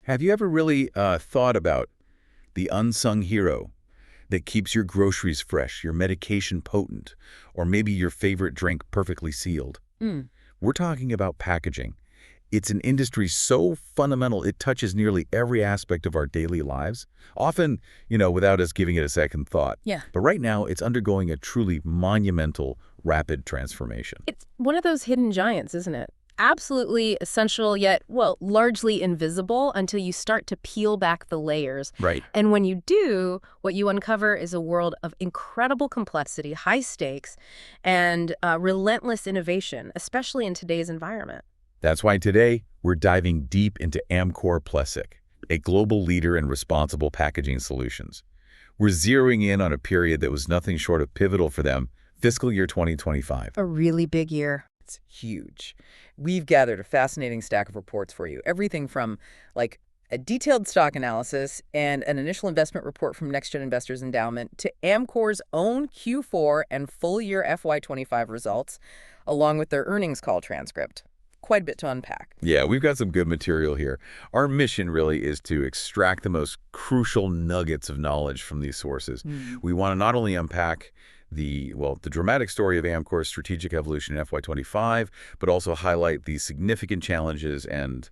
Have you ever really thought about the unsung hero that keeps your groceries fresh, your medication potent, or maybe your favorite drink perfectly sealed? Mm. We're talking about packaging. It's an industry so fundamental it touches nearly every aspect of our daily lives, often, without us giving it a second thought. Yeah. But right now, it's undergoing a truly monumental, rapid transformation. It's one of those hidden giants, isn't it? Absolutely essential, yet, well, largely invisible until you start to peel back the layers. Right. And when you do, what you uncover is a world of incredible complexity, high stakes, and relentless innovation, especially in today's environment. That's why today, we're diving deep into Amcor Plessic, a global leader in responsible packaging solutions. We're zeroing in on a period that was nothing short of pivotal for them, fiscal year 2025. A really big year. It's huge. We've gathered a fascinating stack of reports for you. Everything from, like, a detailed stock analysis and an initial investment report from NextGen Investors Endowment to Amcor's own Q4 and full-year FY25 results, along with their earnings call transcript. Quite a bit to unpack. Yeah, we've got some good material here. Our mission really is to extract the most crucial nuggets of knowledge from these sources. We want to not only unpack the dramatic story of Amcor's strategic evolution in FY25, but also highlight the significant challenges and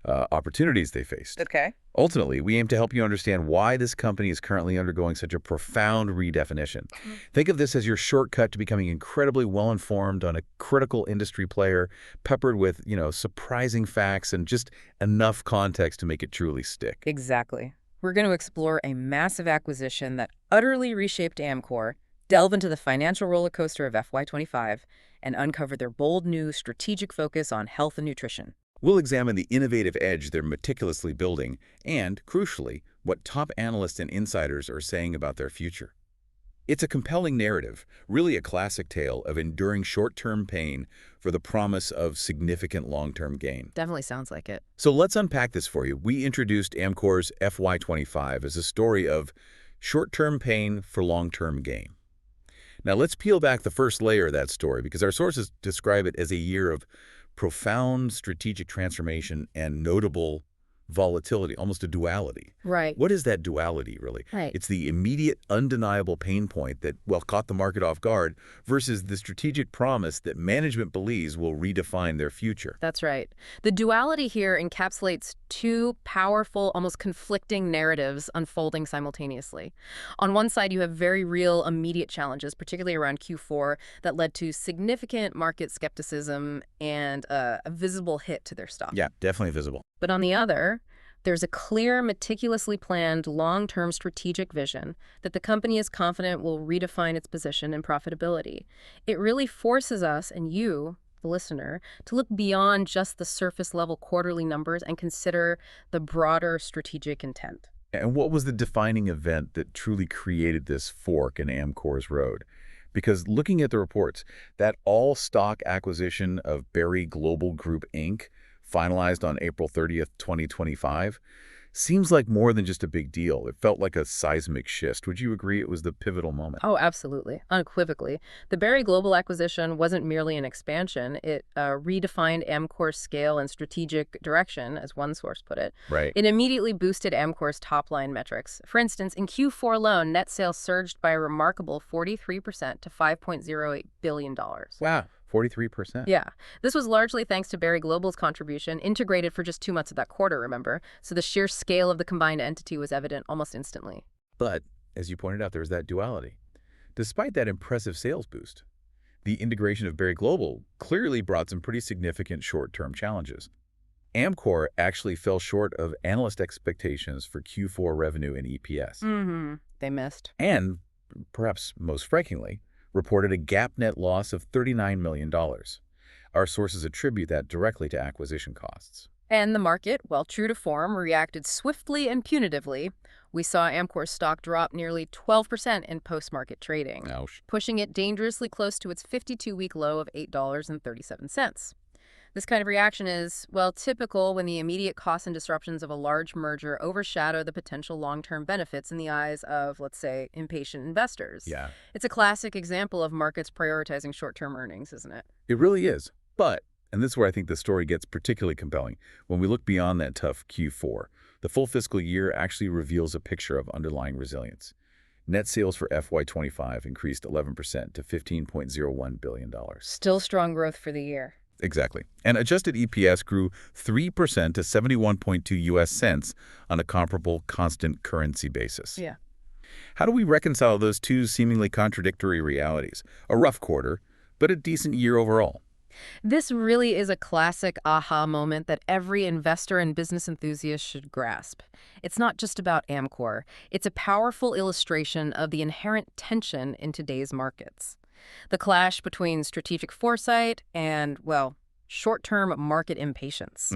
opportunities they faced. Okay. Ultimately, we aim to help you understand why this company is currently undergoing such a profound redefinition. Think of this as your shortcut to becoming incredibly well-informed on a critical industry player, peppered with, surprising facts and just enough context to make it truly stick. Exactly. We're going to explore a massive acquisition that utterly reshaped Amcor, delve into the financial roller coaster of FY25, and uncover their bold new strategic focus on health and nutrition. We'll examine the innovative edge they're meticulously building and, crucially, what top analysts and insiders are saying about their future. It's a compelling narrative, really a classic tale of enduring short-term pain for the promise of significant long-term gain. Definitely sounds like it. So let's unpack this for you. We introduced Amcor's FY25 as a story of short-term pain for long-term gain. Now let's peel back the first layer of that story because our sources describe it as a year of profound strategic transformation and notable volatility, almost a duality. Right. What is that duality, really? Right. It's the immediate, undeniable pain point that, caught the market off guard versus the strategic promise that management believes will redefine their future. That's right. The duality here encapsulates two powerful, almost conflicting narratives unfolding simultaneously. On one side, you have very real, immediate challenges, particularly around Q4, that led to significant market skepticism and a visible hit to their stock. Yeah, definitely visible. But on the other, there's a clear, meticulously planned, long-term strategic vision that the company is confident will redefine its position and profitability. It really forces us and you, the listener, to look beyond just the surface-level quarterly numbers and consider the broader strategic intent. And what was the defining event that truly created this fork in Amcor's road? Because looking at the reports, that all-stock acquisition of Berry Global Group, Inc., finalized on April 30th, 2025, seems like more than just a big deal. It felt like a seismic shift. Would you agree it was the pivotal moment? Oh, absolutely. Unequivocally. The Berry Global acquisition wasn't merely an expansion. It redefined Amcor's scale and strategic direction, as one source put it. Right. It immediately boosted Amcor's top-line metrics. For instance, in Q4 alone, net sales surged by a remarkable 43% to $5.08 billion. Wow. 43%. Yeah. This was largely thanks to Berry Global's contribution, integrated for just 2 months of that quarter, remember? So the sheer scale of the combined entity was evident almost instantly. But, as you pointed out, there was that duality. Despite that impressive sales boost, the integration of Berry Global clearly brought some pretty significant short-term challenges. Amcor actually fell short of analyst expectations for Q4 revenue and EPS. They missed. And, perhaps most strikingly, reported a GAAP net loss of $39 million. Our sources attribute that directly to acquisition costs. And the market, well, true to form, reacted swiftly and punitively. We saw Amcor's stock drop nearly 12% in post-market trading, Ouch. pushing it dangerously close to its 52-week low of $8.37. This kind of reaction is, well, typical when the immediate costs and disruptions of a large merger overshadow the potential long-term benefits in the eyes of, let's say, impatient investors. Yeah. It's a classic example of markets prioritizing short-term earnings, isn't it? It really is. But, and this is where I think the story gets particularly compelling, when we look beyond that tough Q4, The full fiscal year actually reveals a picture of underlying resilience. Net sales for FY25 increased 11% to $15.01 billion. Still strong growth for the year. Exactly. And adjusted EPS grew 3% to 71.2 US cents on a comparable constant currency basis. Yeah. How do we reconcile those two seemingly contradictory realities? A rough quarter, but a decent year overall. This really is a classic aha moment that every investor and business enthusiast should grasp. It's not just about Amcor. It's a powerful illustration of the inherent tension in today's markets. The clash between strategic foresight and, well, short-term market impatience.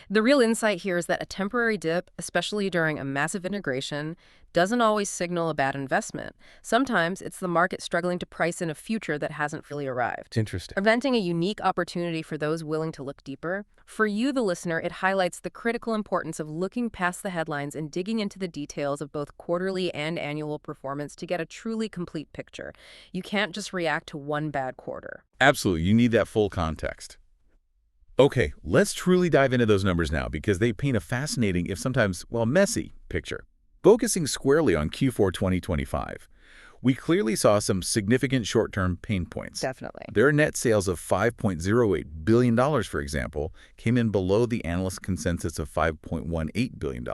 The real insight here is that a temporary dip, especially during a massive integration, doesn't always signal a bad investment. Sometimes it's the market struggling to price in a future that hasn't really arrived. Interesting. Presenting a unique opportunity for those willing to look deeper. For you, the listener, it highlights the critical importance of looking past the headlines and digging into the details of both quarterly and annual performance to get a truly complete picture. You can't just react to one bad quarter. Absolutely. You need that full context. Okay, let's truly dive into those numbers now because they paint a fascinating, if sometimes, well, messy picture. Focusing squarely on Q4 2025, we clearly saw some significant short-term pain points. Definitely. Their net sales of $5.08 billion, for example, came in below the analyst consensus of $5.18 billion.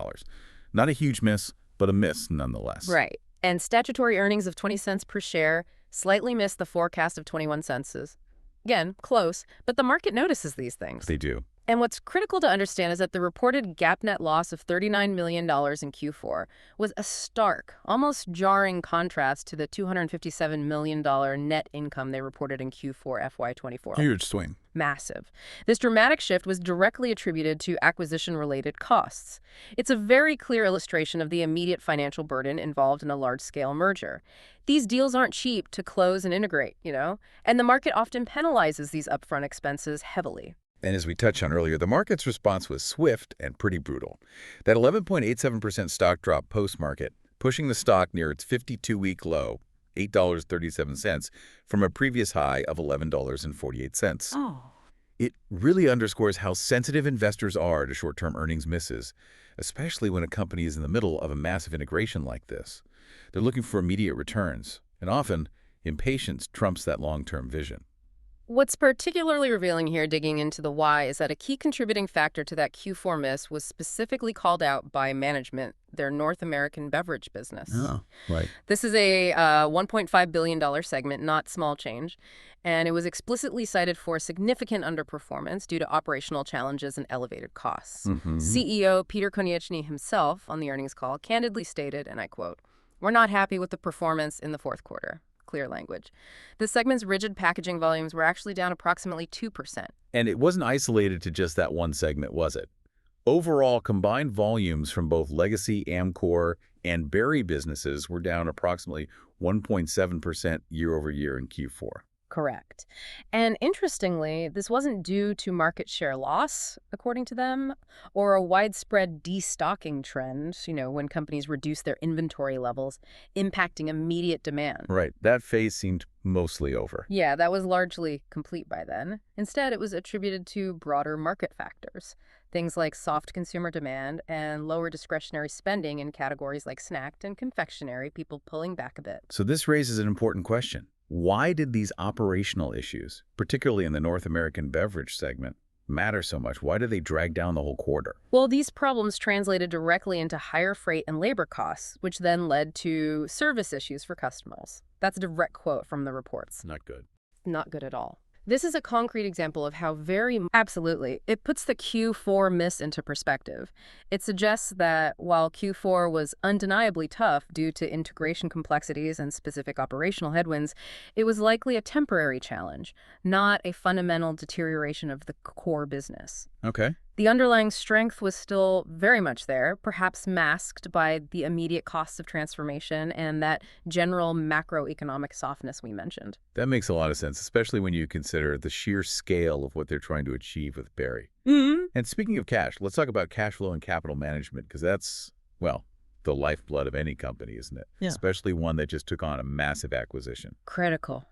Not a huge miss, but a miss nonetheless. Right. And statutory earnings of 20 cents per share slightly missed the forecast of 21 cents. Again, close, but the market notices these things. They do. And what's critical to understand is that the reported GAAP net loss of $39 million in Q4 was a stark, almost jarring contrast to the $257 million net income they reported in Q4 FY24. Huge swing. Massive. This dramatic shift was directly attributed to acquisition-related costs. It's a very clear illustration of the immediate financial burden involved in a large-scale merger. These deals aren't cheap to close and integrate, and the market often penalizes these upfront expenses heavily. And as we touched on earlier, the market's response was swift and pretty brutal. That 11.87% stock drop post-market, pushing the stock near its 52-week low, $8.37, from a previous high of $11.48. Oh. It really underscores how sensitive investors are to short-term earnings misses, especially when a company is in the middle of a massive integration like this. They're looking for immediate returns, and often, impatience trumps that long-term vision. What's particularly revealing here, digging into the why, is that a key contributing factor to that Q4 miss was specifically called out by management, their North American beverage business. Oh, right. This is a $1.5 billion segment, not small change, and it was explicitly cited for significant underperformance due to operational challenges and elevated costs. CEO Peter Konieczny himself, on the earnings call, candidly stated, and I quote, "We're not happy with the performance in the fourth quarter." Clear language. The segment's rigid packaging volumes were actually down approximately 2%. And it wasn't isolated to just that one segment, was it? Overall, combined volumes from both legacy Amcor and Berry businesses were down approximately 1.7% year over year in Q4. Correct. And interestingly, this wasn't due to market share loss, according to them, or a widespread destocking trend, when companies reduce their inventory levels, impacting immediate demand. Right. That phase seemed mostly over. Yeah, that was largely complete by then. Instead, it was attributed to broader market factors, things like soft consumer demand and lower discretionary spending in categories like snacked and confectionery, people pulling back a bit. So this raises an important question. Why did these operational issues, particularly in the North American beverage segment, matter so much? Why did they drag down the whole quarter? Well, these problems translated directly into higher freight and labor costs, which then led to service issues for customers. That's a direct quote from the reports. Not good. Not good at all. This is a concrete example of how absolutely, it puts the Q4 miss into perspective. It suggests that while Q4 was undeniably tough due to integration complexities and specific operational headwinds, it was likely a temporary challenge, not a fundamental deterioration of the core business. Okay. The underlying strength was still very much there, perhaps masked by the immediate costs of transformation and that general macroeconomic softness we mentioned. That makes a lot of sense, especially when you consider the sheer scale of what they're trying to achieve with Berry. And speaking of cash, let's talk about cash flow and capital management, because that's, well, the lifeblood of any company, isn't it? Yeah. Especially one that just took on a massive acquisition. Critical.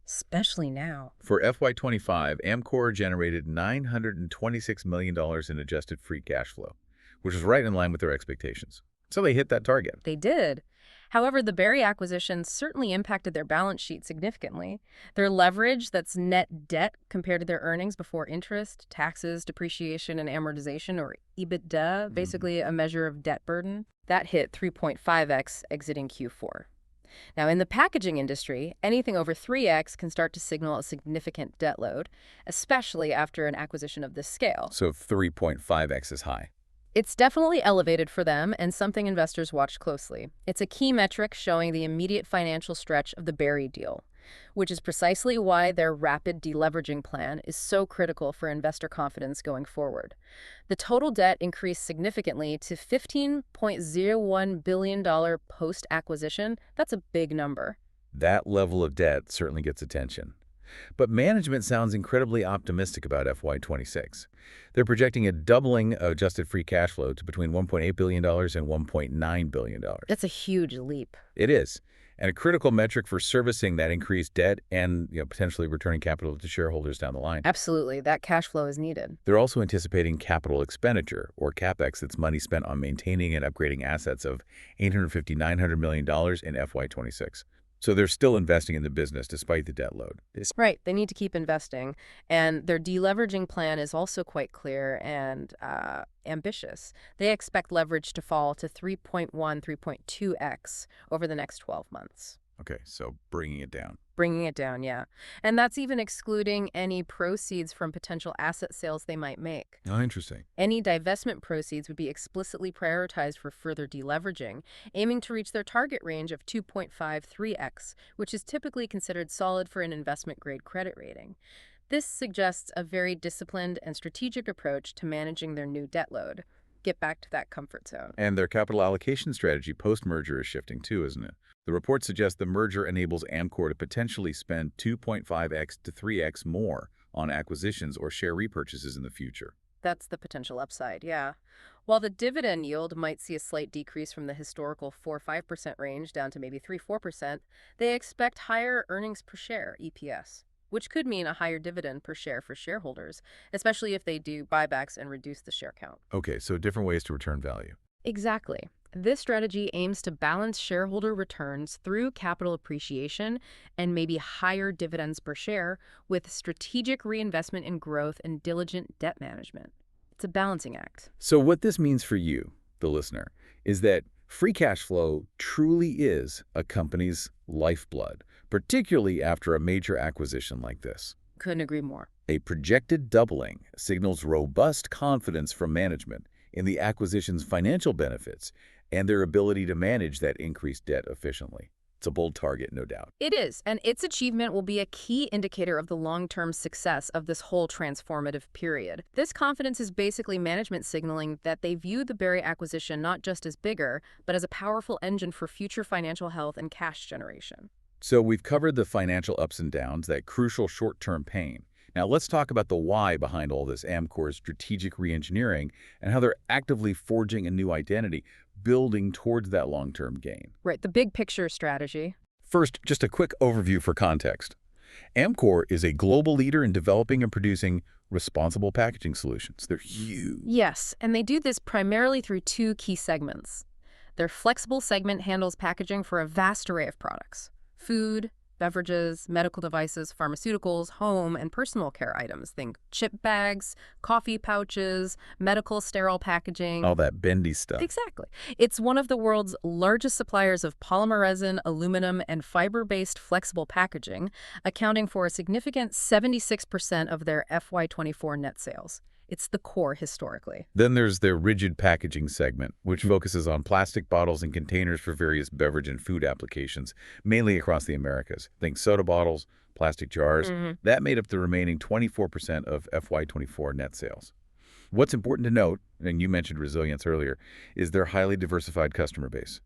Especially now. For FY25, Amcor generated $926 million in adjusted free cash flow, which was right in line with their expectations. So they hit that target. They did. However, the Berry acquisition certainly impacted their balance sheet significantly. Their leverage, that's net debt compared to their earnings before interest, taxes, depreciation, and amortization, or EBITDA, basically a measure of debt burden, that hit 3.5x exiting Q4. Now, in the packaging industry, anything over 3x can start to signal a significant debt load, especially after an acquisition of this scale. So 3.5x is high. It's definitely elevated for them and something investors watch closely. It's a key metric showing the immediate financial stretch of the Berry deal, which is precisely why their rapid deleveraging plan is so critical for investor confidence going forward. The total debt increased significantly to $15.01 billion post-acquisition. That's a big number. That level of debt certainly gets attention. But management sounds incredibly optimistic about FY26. They're projecting a doubling of adjusted free cash flow to between $1.8 billion and $1.9 billion. That's a huge leap. It is, and a critical metric for servicing that increased debt and potentially returning capital to shareholders down the line. Absolutely. That cash flow is needed. They're also anticipating capital expenditure, or CapEx, that's money spent on maintaining and upgrading assets of $850–900 million in FY26. So they're still investing in the business despite the debt load. Right. They need to keep investing. And their deleveraging plan is also quite clear and ambitious. They expect leverage to fall to 3.1, 3.2x over the next 12 months. Okay, so bringing it down. Bringing it down, yeah. And that's even excluding any proceeds from potential asset sales they might make. Oh, interesting. Any divestment proceeds would be explicitly prioritized for further deleveraging, aiming to reach their target range of 2.53x, which is typically considered solid for an investment-grade credit rating. This suggests a very disciplined and strategic approach to managing their new debt load. Get back to that comfort zone. And their capital allocation strategy post-merger is shifting too, isn't it? The report suggests the merger enables Amcor to potentially spend 2.5x to 3x more on acquisitions or share repurchases in the future. That's the potential upside, yeah. While the dividend yield might see a slight decrease from the historical 4–5% range down to maybe 3–4%, they expect higher earnings per share, EPS, which could mean a higher dividend per share for shareholders, especially if they do buybacks and reduce the share count. Okay, so different ways to return value. Exactly. This strategy aims to balance shareholder returns through capital appreciation and maybe higher dividends per share with strategic reinvestment in growth and diligent debt management. It's a balancing act. So what this means for you, the listener, is that free cash flow truly is a company's lifeblood, particularly after a major acquisition like this. Couldn't agree more. A projected doubling signals robust confidence from management in the acquisition's financial benefits and their ability to manage that increased debt efficiently. It's a bold target, no doubt. It is, and its achievement will be a key indicator of the long-term success of this whole transformative period. This confidence is basically management signaling that they view the Berry acquisition not just as bigger, but as a powerful engine for future financial health and cash generation. So we've covered the financial ups and downs, that crucial short-term pain. Now let's talk about the why behind all this, Amcor's strategic reengineering, and how they're actively forging a new identity, building towards that long-term gain. Right, the big picture strategy. First, just a quick overview for context. Amcor is a global leader in developing and producing responsible packaging solutions. They're huge. Yes, and they do this primarily through two key segments. Their flexible segment handles packaging for a vast array of products: food, beverages, medical devices, pharmaceuticals, home and personal care items. Think chip bags, coffee pouches, medical sterile packaging. All that bendy stuff. Exactly. It's one of the world's largest suppliers of polymer resin, aluminum, and fiber-based flexible packaging, accounting for a significant 76% of their FY24 net sales. It's the core historically. Then there's their rigid packaging segment, which focuses on plastic bottles and containers for various beverage and food applications, mainly across the Americas. Think soda bottles, plastic jars. That made up the remaining 24% of FY24 net sales. What's important to note, and you mentioned resilience earlier, is their highly diversified customer base.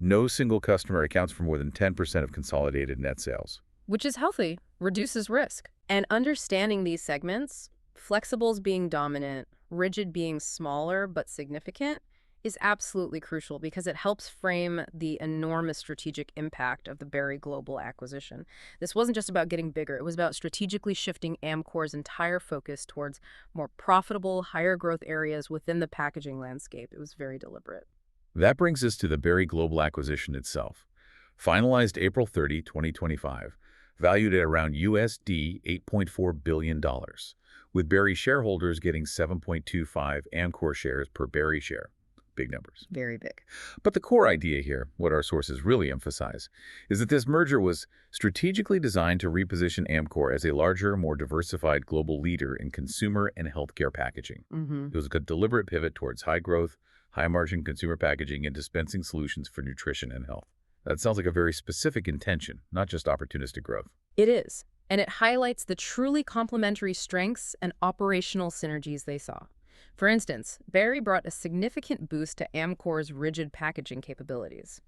No single customer accounts for more than 10% of consolidated net sales. Which is healthy, reduces risk. And understanding these segments, flexibles being dominant, rigid being smaller but significant, is absolutely crucial because it helps frame the enormous strategic impact of the Berry Global acquisition. This wasn't just about getting bigger, it was about strategically shifting Amcor's entire focus towards more profitable, higher growth areas within the packaging landscape. It was very deliberate. That brings us to the Berry Global acquisition itself. Finalized April 30, 2025, valued at around USD $8.4 billion, with Berry shareholders getting 7.25 Amcor shares per Berry share. Big numbers. Very big. But the core idea here, what our sources really emphasize, is that this merger was strategically designed to reposition Amcor as a larger, more diversified global leader in consumer and healthcare packaging. It was a deliberate pivot towards high-growth, high-margin consumer packaging and dispensing solutions for nutrition and health. That sounds like a very specific intention, not just opportunistic growth. It is, and it highlights the truly complementary strengths and operational synergies they saw. For instance, Berry brought a significant boost to Amcor's rigid packaging capabilities.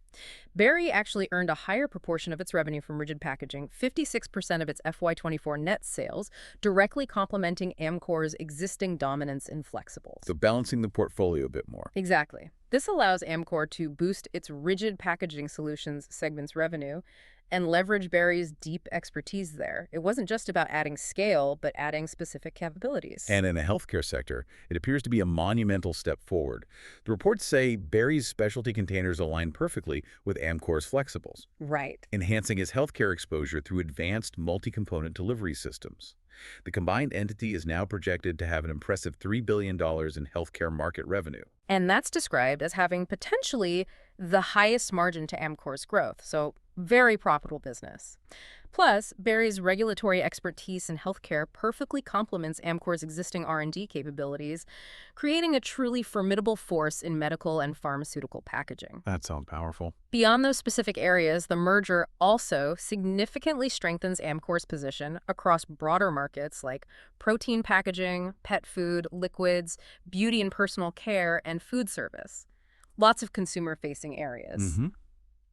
Berry actually earned a higher proportion of its revenue from rigid packaging, 56% of its FY24 net sales, directly complementing Amcor's existing dominance in flexibles. So balancing the portfolio a bit more. Exactly. This allows Amcor to boost its rigid packaging solutions segment's revenue and leverage Berry's deep expertise there. It wasn't just about adding scale, but adding specific capabilities. And in the healthcare sector, it appears to be a monumental step forward. The reports say Berry's specialty containers align perfectly with Amcor's flexibles, Right. enhancing its healthcare exposure through advanced multi-component delivery systems. The combined entity is now projected to have an impressive $3 billion in healthcare market revenue. And that's described as having potentially the highest margin to Amcor's growth, so very profitable business. Plus, Berry's regulatory expertise in healthcare perfectly complements Amcor's existing R&D capabilities, creating a truly formidable force in medical and pharmaceutical packaging. That sounds powerful. Beyond those specific areas, the merger also significantly strengthens Amcor's position across broader markets like protein packaging, pet food, liquids, beauty and personal care, and food service. Lots of consumer-facing areas.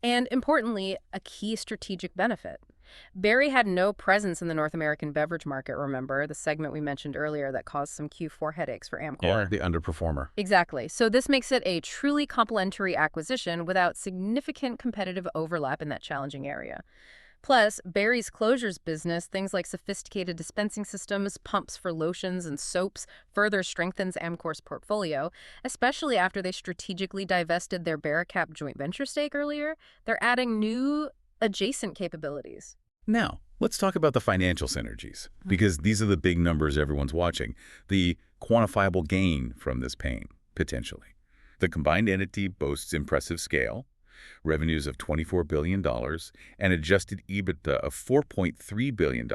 And importantly, a key strategic benefit. Berry had no presence in the North American beverage market, remember, the segment we mentioned earlier that caused some Q4 headaches for Amcor. Yeah, the underperformer. Exactly. So this makes it a truly complementary acquisition without significant competitive overlap in that challenging area. Plus, Berry's closures business, things like sophisticated dispensing systems, pumps for lotions and soaps, further strengthens Amcor's portfolio, especially after they strategically divested their Bericap joint venture stake earlier. They're adding new adjacent capabilities. Now, let's talk about the financial synergies, because these are the big numbers everyone's watching. The quantifiable gain from this pain, potentially. The combined entity boasts impressive scale, revenues of $24 billion, and adjusted EBITDA of $4.3 billion,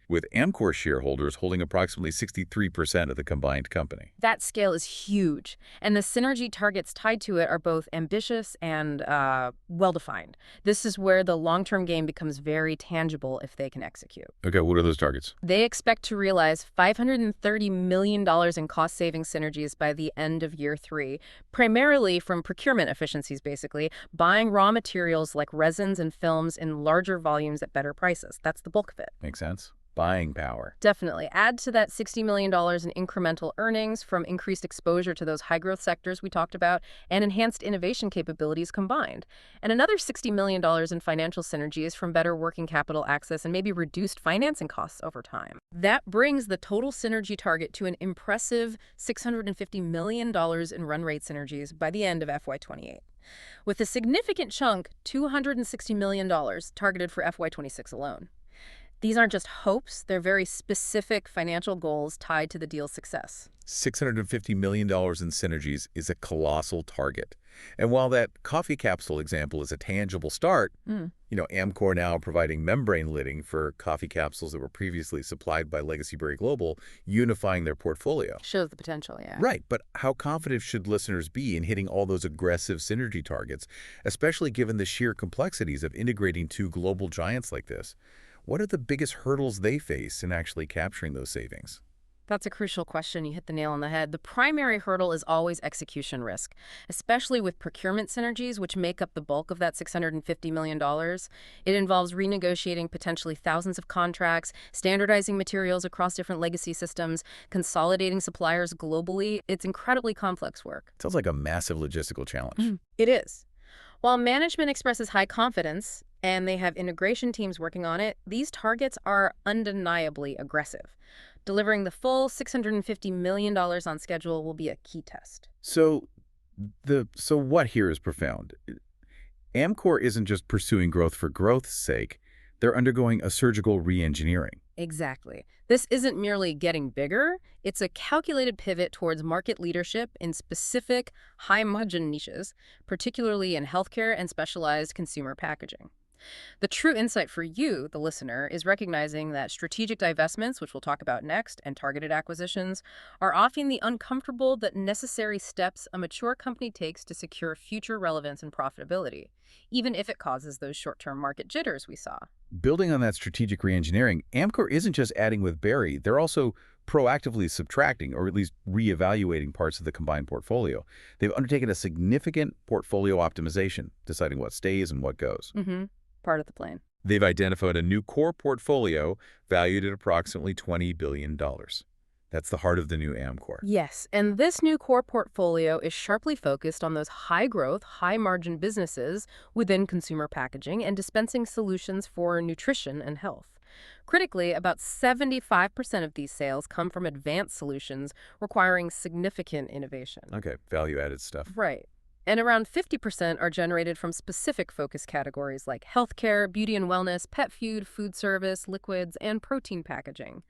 with Amcor shareholders holding approximately 63% of the combined company. That scale is huge, and the synergy targets tied to it are both ambitious and well-defined. This is where the long-term gain becomes very tangible if they can execute. Okay, what are those targets? They expect to realize $530 million in cost-saving synergies by the end of year 3, primarily from procurement efficiencies, basically, buying raw materials like resins and films in larger volumes at better prices. That's the bulk of it. Makes sense. Buying power. Definitely. Add to that $60 million in incremental earnings from increased exposure to those high-growth sectors we talked about and enhanced innovation capabilities combined. And another $60 million in financial synergies from better working capital access and maybe reduced financing costs over time. That brings the total synergy target to an impressive $650 million in run rate synergies by the end of FY28. With a significant chunk, $260 million, targeted for FY26 alone. These aren't just hopes, they're very specific financial goals tied to the deal's success. $650 million in synergies is a colossal target. And while that coffee capsule example is a tangible start, Amcor now providing membrane lidding for coffee capsules that were previously supplied by Legacy Berry Global, unifying their portfolio. Shows the potential, yeah. Right, but how confident should listeners be in hitting all those aggressive synergy targets, especially given the sheer complexities of integrating two global giants like this? What are the biggest hurdles they face in actually capturing those savings? That's a crucial question. You hit the nail on the head. The primary hurdle is always execution risk, especially with procurement synergies, which make up the bulk of that $650 million. It involves renegotiating potentially thousands of contracts, standardizing materials across different legacy systems, consolidating suppliers globally. It's incredibly complex work. Sounds like a massive logistical challenge. It is. While management expresses high confidence and they have integration teams working on it, these targets are undeniably aggressive. Delivering the full $650 million on schedule will be a key test. So what here is profound? Amcor isn't just pursuing growth for growth's sake. They're undergoing a surgical re-engineering. Exactly. This isn't merely getting bigger, it's a calculated pivot towards market leadership in specific, high-margin niches, particularly in healthcare and specialized consumer packaging. The true insight for you, the listener, is recognizing that strategic divestments, which we'll talk about next, and targeted acquisitions are often the uncomfortable but necessary steps a mature company takes to secure future relevance and profitability, even if it causes those short-term market jitters we saw. Building on that strategic re-engineering, Amcor isn't just adding with Berry, they're also proactively subtracting or at least re-evaluating parts of the combined portfolio. They've undertaken a significant portfolio optimization, deciding what stays and what goes. Part of the plan. They've identified a new core portfolio valued at approximately $20 billion. That's the heart of the new Amcor. Yes, and this new core portfolio is sharply focused on those high-growth, high-margin businesses within consumer packaging and dispensing solutions for nutrition and health. Critically, about 75% of these sales come from advanced solutions requiring significant innovation. Okay, value-added stuff. Right. And around 50% are generated from specific focus categories like healthcare, beauty and wellness, pet food, food service, liquids, and protein packaging.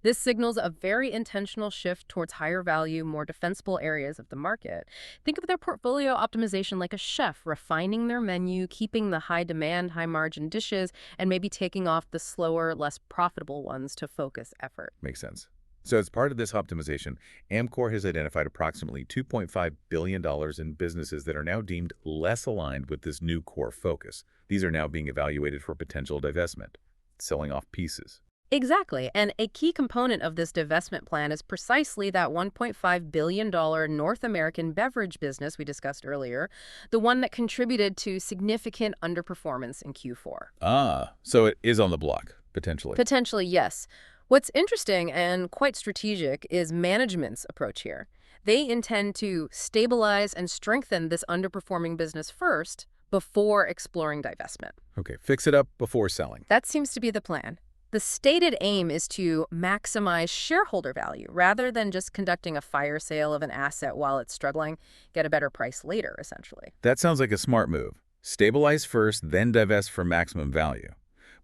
This signals a very intentional shift towards higher value, more defensible areas of the market. Think of their portfolio optimization like a chef refining their menu, keeping the high demand, high margin dishes, and maybe taking off the slower, less profitable ones to focus effort. Makes sense. So as part of this optimization, Amcor has identified approximately $2.5 billion in businesses that are now deemed less aligned with this new core focus. These are now being evaluated for potential divestment, selling off pieces. Exactly, and a key component of this divestment plan is precisely that $1.5 billion North American beverage business we discussed earlier, the one that contributed to significant underperformance in Q4. Ah, so it is on the block, potentially. Potentially, yes. What's interesting and quite strategic is management's approach here. They intend to stabilize and strengthen this underperforming business first before exploring divestment. Okay, fix it up before selling. That seems to be the plan. The stated aim is to maximize shareholder value rather than just conducting a fire sale of an asset while it's struggling, get a better price later, essentially. That sounds like a smart move. Stabilize first, then divest for maximum value.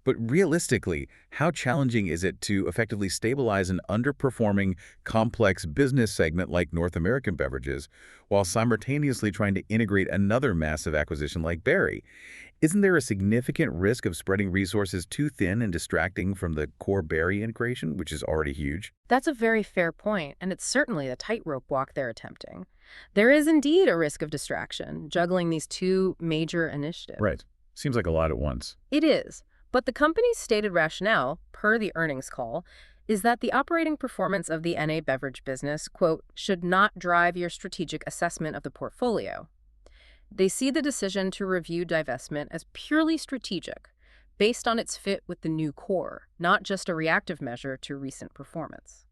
But realistically, how challenging is it to effectively stabilize an underperforming, complex business segment like North American beverages while simultaneously trying to integrate another massive acquisition like Berry? Isn't there a significant risk of spreading resources too thin and distracting from the core Berry integration, which is already huge? That's a very fair point, and it's certainly the tightrope walk they're attempting. There is indeed a risk of distraction, juggling these two major initiatives. Right. Seems like a lot at once. It is. But the company's stated rationale, per the earnings call, is that the operating performance of the NA beverage business, quote, should not drive your strategic assessment of the portfolio. They see the decision to review divestment as purely strategic, based on its fit with the new core, not just a reactive measure to recent performance.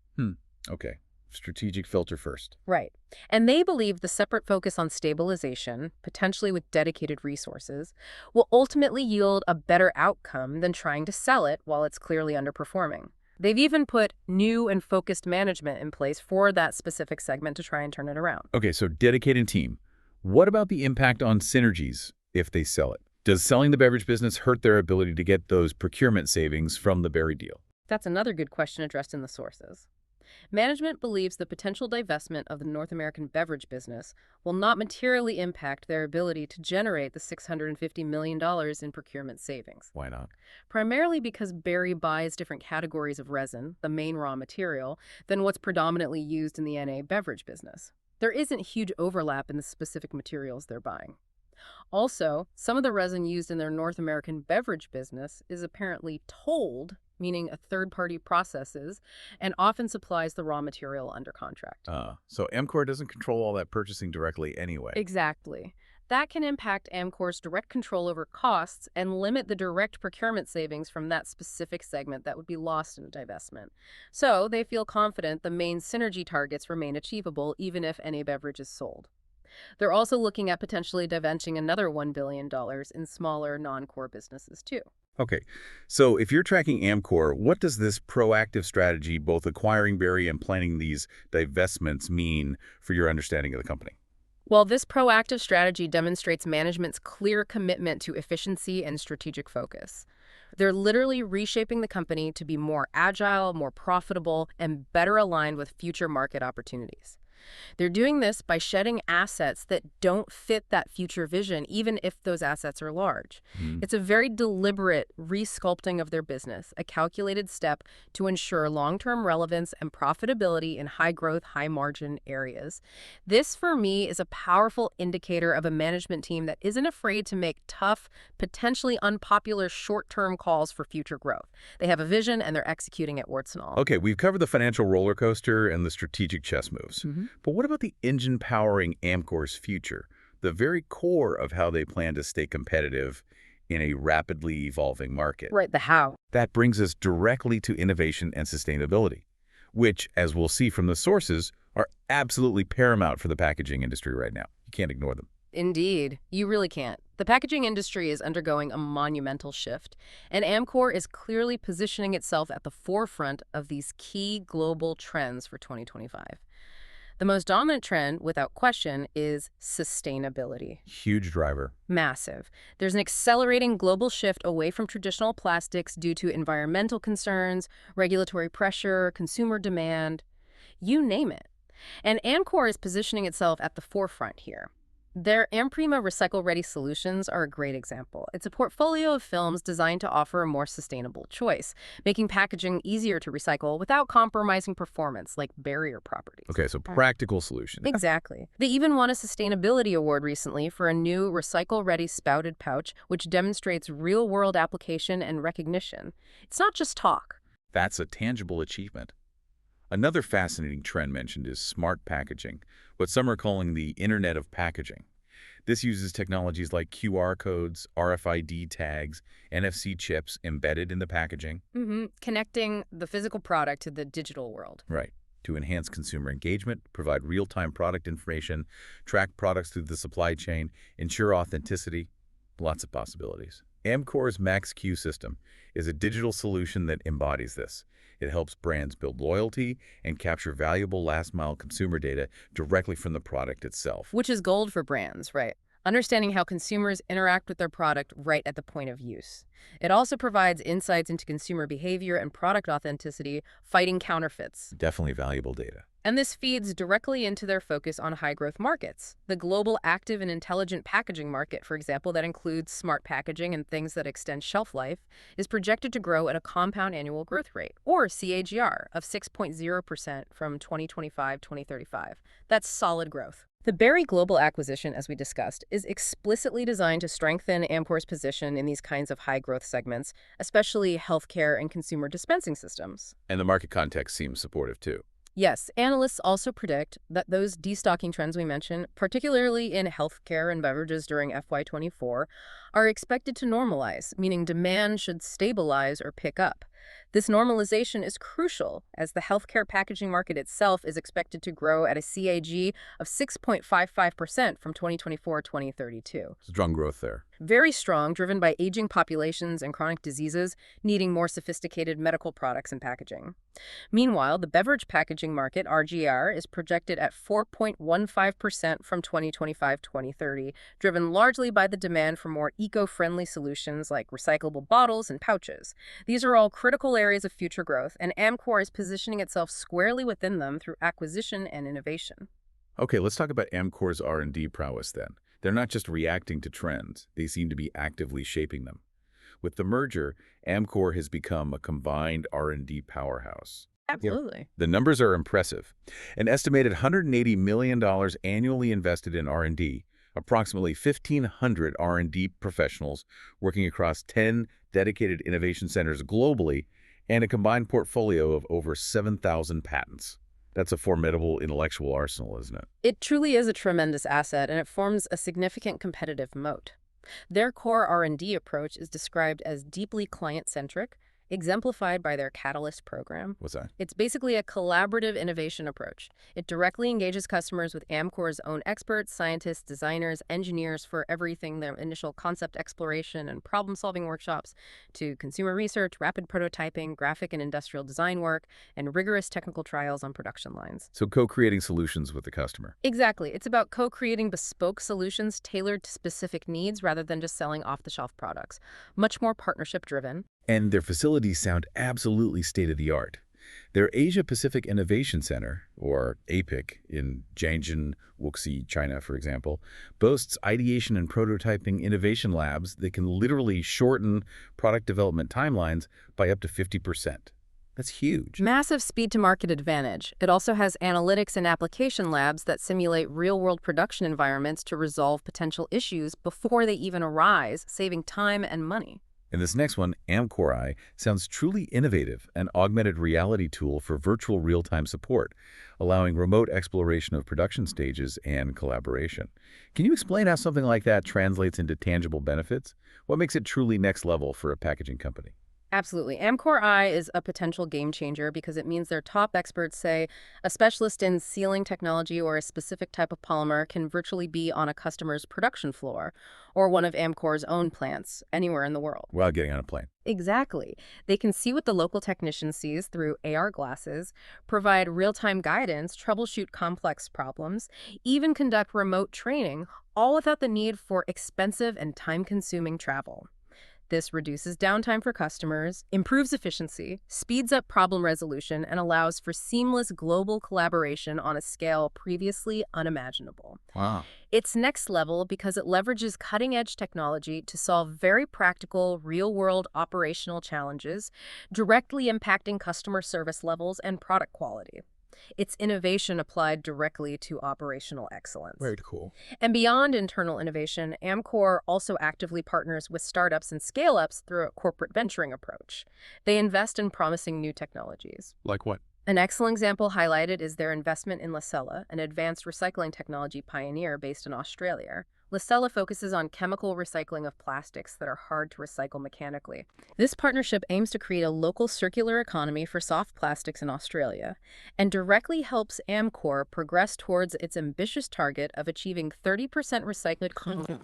Okay. Strategic filter first. Right. And they believe the separate focus on stabilization, potentially with dedicated resources, will ultimately yield a better outcome than trying to sell it while it's clearly underperforming. They've even put new and focused management in place for that specific segment to try and turn it around. Okay, so dedicated team. What about the impact on synergies if they sell it? Does selling the beverage business hurt their ability to get those procurement savings from the Berry deal? That's another good question addressed in the sources. Management believes the potential divestment of the North American beverage business will not materially impact their ability to generate the $650 million in procurement savings. Why not? Primarily because Berry buys different categories of resin, the main raw material, than what's predominantly used in the NA beverage business. There isn't huge overlap in the specific materials they're buying. Also, some of the resin used in their North American beverage business is apparently tolled meaning a third party processes and often supplies the raw material under contract. So Amcor doesn't control all that purchasing directly anyway. Exactly. That can impact Amcor's direct control over costs and limit the direct procurement savings from that specific segment that would be lost in a divestment. So they feel confident the main synergy targets remain achievable even if any beverage is sold. They're also looking at potentially divesting another $1 billion in smaller, non-core businesses, too. Okay, so if you're tracking Amcor, what does this proactive strategy, both acquiring Berry and planning these divestments, mean for your understanding of the company? Well, this proactive strategy demonstrates management's clear commitment to efficiency and strategic focus. They're literally reshaping the company to be more agile, more profitable, and better aligned with future market opportunities. They're doing this by shedding assets that don't fit that future vision, even if those assets are large. Mhm. It's a very deliberate resculpting of their business, a calculated step to ensure long-term relevance and profitability in high-growth, high-margin areas. This, for me, is a powerful indicator of a management team that isn't afraid to make tough, potentially unpopular short-term calls for future growth. They have a vision, and they're executing it warts and all. Okay, we've covered the financial roller coaster and the strategic chess moves. But what about the engine powering Amcor's future, the very core of how they plan to stay competitive in a rapidly evolving market? Right, the how. That brings us directly to innovation and sustainability, which, as we'll see from the sources, are absolutely paramount for the packaging industry right now. You can't ignore them. Indeed, you really can't. The packaging industry is undergoing a monumental shift, and Amcor is clearly positioning itself at the forefront of these key global trends for 2025. The most dominant trend, without question, is sustainability. Huge driver. Massive. There's an accelerating global shift away from traditional plastics due to environmental concerns, regulatory pressure, consumer demand, you name it. And Amcor is positioning itself at the forefront here. Their Amprima recycle-ready solutions are a great example. It's a portfolio of films designed to offer a more sustainable choice, making packaging easier to recycle without compromising performance, like barrier properties. Okay, so practical solution. Exactly. They even won a sustainability award recently for a new recycle-ready spouted pouch, which demonstrates real-world application and recognition. It's not just talk. That's a tangible achievement. Another fascinating trend mentioned is smart packaging, what some are calling the Internet of Packaging. This uses technologies like QR codes, RFID tags, NFC chips embedded in the packaging. Connecting the physical product to the digital world. Right. To enhance consumer engagement, provide real-time product information, track products through the supply chain, ensure authenticity. Lots of possibilities. Amcor's MaxQ system is a digital solution that embodies this. It helps brands build loyalty and capture valuable last-mile consumer data directly from the product itself. Which is gold for brands, right? Understanding how consumers interact with their product right at the point of use. It also provides insights into consumer behavior and product authenticity, fighting counterfeits. Definitely valuable data. And this feeds directly into their focus on high-growth markets. The global active and intelligent packaging market, for example, that includes smart packaging and things that extend shelf life, is projected to grow at a compound annual growth rate, or CAGR, of 6.0% from 2025-2035. That's solid growth. The Berry Global acquisition, as we discussed, is explicitly designed to strengthen Amcor's position in these kinds of high-growth segments, especially healthcare and consumer dispensing systems. And the market context seems supportive, too. Yes, analysts also predict that those destocking trends we mentioned, particularly in healthcare and beverages during FY24, are expected to normalize, meaning demand should stabilize or pick up. This normalization is crucial, as the healthcare packaging market itself is expected to grow at a CAG of 6.55% from 2024-2032. Strong growth there. Very strong, driven by aging populations and chronic diseases needing more sophisticated medical products and packaging. Meanwhile, the beverage packaging market, RGR, is projected at 4.15% from 2025-2030, driven largely by the demand for more eco-friendly solutions like recyclable bottles and pouches. These are all critical areas of future growth, and Amcor is positioning itself squarely within them through acquisition and innovation. Okay, let's talk about Amcor's R&D prowess then. They're not just reacting to trends, they seem to be actively shaping them. With the merger, Amcor has become a combined R&D powerhouse. Absolutely. The numbers are impressive. An estimated $180 million annually invested in R&D, approximately 1,500 R&D professionals working across 10 dedicated innovation centers globally, and a combined portfolio of over 7,000 patents. That's a formidable intellectual arsenal, isn't it? It truly is a tremendous asset, and it forms a significant competitive moat. Their core R&D approach is described as deeply client-centric, exemplified by their Catalyst program. What's that? It's basically a collaborative innovation approach. It directly engages customers with Amcor's own experts, scientists, designers, engineers for everything from initial concept exploration and problem-solving workshops to consumer research, rapid prototyping, graphic and industrial design work, and rigorous technical trials on production lines. So co-creating solutions with the customer. Exactly. It's about co-creating bespoke solutions tailored to specific needs rather than just selling off-the-shelf products. Much more partnership-driven. And their facilities sound absolutely state-of-the-art. Their Asia-Pacific Innovation Center, or APIC, in Jiangxin, Wuxi, China, for example, boasts ideation and prototyping innovation labs that can literally shorten product development timelines by up to 50%. That's huge. Massive speed-to-market advantage. It also has analytics and application labs that simulate real-world production environments to resolve potential issues before they even arise, saving time and money. And this next one, Amcor, sounds truly innovative, an augmented reality tool for virtual real-time support, allowing remote exploration of production stages and collaboration. Can you explain how something like that translates into tangible benefits? What makes it truly next level for a packaging company? Absolutely. Amcor is a potential game changer because it means their top experts say a specialist in sealing technology or a specific type of polymer can virtually be on a customer's production floor or one of Amcor's own plants anywhere in the world. While getting on a plane. Exactly. They can see what the local technician sees through AR glasses, provide real-time guidance, troubleshoot complex problems, even conduct remote training, all without the need for expensive and time-consuming travel. This reduces downtime for customers, improves efficiency, speeds up problem resolution, and allows for seamless global collaboration on a scale previously unimaginable. Wow. It's next level because it leverages cutting-edge technology to solve very practical, real-world operational challenges, directly impacting customer service levels and product quality. It's innovation applied directly to operational excellence. Very cool. And beyond internal innovation, Amcor also actively partners with startups and scale-ups through a corporate venturing approach. They invest in promising new technologies. Like what? An excellent example highlighted is their investment in Lacella, an advanced recycling technology pioneer based in Australia. Lacella focuses on chemical recycling of plastics that are hard to recycle mechanically. This partnership aims to create a local circular economy for soft plastics in Australia and directly helps Amcor progress towards its ambitious target of achieving 30% recycled content.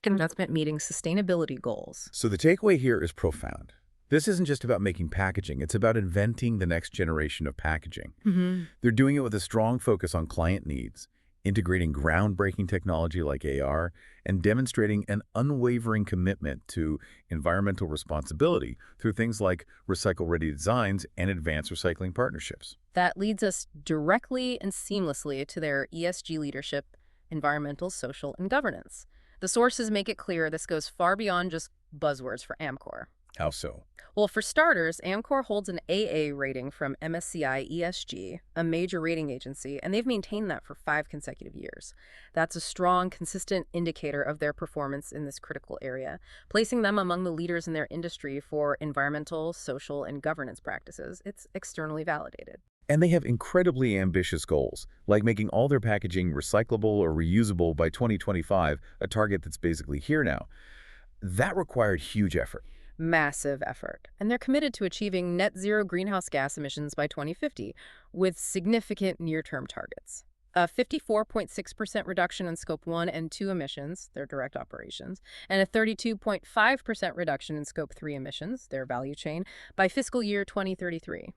Investment meeting sustainability goals. So the takeaway here is profound. This isn't just about making packaging, it's about inventing the next generation of packaging. They're doing it with a strong focus on client needs, integrating groundbreaking technology like AR, and demonstrating an unwavering commitment to environmental responsibility through things like recycle-ready designs and advanced recycling partnerships. That leads us directly and seamlessly to their ESG leadership, environmental, social, and governance. The sources make it clear this goes far beyond just buzzwords for Amcor. How so? Well, for starters, Amcor holds an AA rating from MSCI ESG, a major rating agency, and they've maintained that for 5 consecutive years. That's a strong, consistent indicator of their performance in this critical area, placing them among the leaders in their industry for environmental, social, and governance practices. It's externally validated. And they have incredibly ambitious goals, like making all their packaging recyclable or reusable by 2025, a target that's basically here now. That required huge effort. Massive effort. And they're committed to achieving net zero greenhouse gas emissions by 2050 with significant near-term targets. A 54.6% reduction in Scope 1 and 2 emissions, their direct operations, and a 32.5% reduction in Scope 3 emissions, their value chain, by fiscal year 2033.